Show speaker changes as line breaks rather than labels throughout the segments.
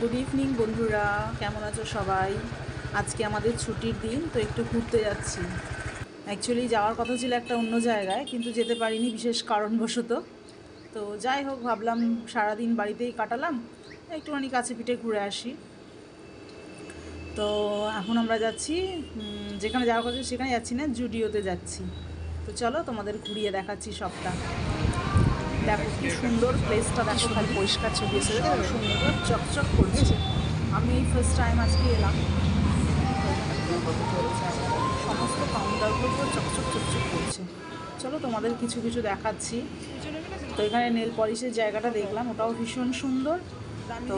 Good evening বন্ধুরা, কেমন আছো সবাই? আজকে আমাদের ছুটির দিন, তো একটু ঘুরতে যাচ্ছি। অ্যাকচুয়ালি যাওয়ার কথা ছিল একটা অন্য জায়গায়, কিন্তু যেতে পারিনি বিশেষ কারণবশত। তো যাই হোক, ভাবলাম সারাদিন বাড়িতেই কাটালাম, একটুখানি কাছে পিঠে ঘুরে আসি। তো এখন আমরা যাচ্ছি, যেখানে যাওয়ার কথা সেখানে যাচ্ছি না, জুডিওতে যাচ্ছি। তো চলো তোমাদের ঘুরিয়ে দেখাচ্ছি সবটা। দেখো কি সুন্দর প্লেসটা, দেখো খালি পরিষ্কার ছবি এসে সুন্দর চকচক করছে। আমি এই ফার্স্ট টাইম আজকে এলাম। সমস্ত কাউন্টারগুলো চকচক চকচক করছে। চলো তোমাদের কিছু কিছু দেখাচ্ছি। তো এখানে নেল পলিশের জায়গাটা দেখলাম, ওটাও ভীষণ সুন্দর। তো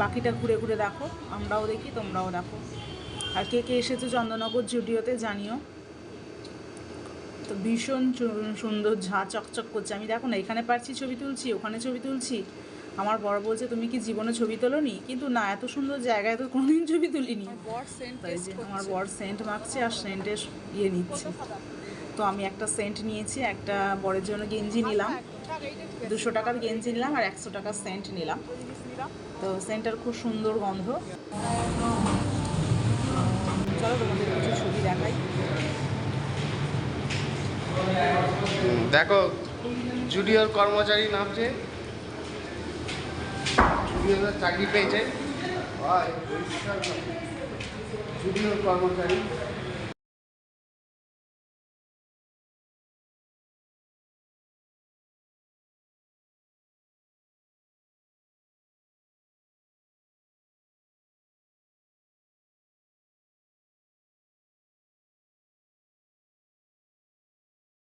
বাকিটা ঘুরে ঘুরে দেখো, আমরাও দেখি তোমরাও দেখো। আর কে কে এসেছো চন্দননগর জুডিওতে জানিও। তো ভীষণ সুন্দর, ঝাঁ চকচক করছে। আমি দেখো না, এখানে পারছি ছবি তুলছি, ওখানে ছবি তুলছি। আমার বড় বলছে তুমি কি জীবনে ছবি তোলোনি? কিন্তু না, এত সুন্দর জায়গায় তো কোনোদিন ছবি তুলিনি। তাই যে আমার বর সেন্ট মাখছে আর সেন্টের নিচ্ছে। তো আমি একটা সেন্ট নিয়েছি, একটা বরের জন্য গেঞ্জি নিলাম, 200 টাকার গেঞ্জি নিলাম আর 100 টাকার সেন্ট নিলাম। তো সেন্টার খুব সুন্দর গন্ধ। চলো তোমাদের কিছু ছবি দেখাই।
দেখো জুডিওর কর্মচারী নামছে, জুডিওর চাকরি পেয়েছে, জুডিওর কর্মচারী।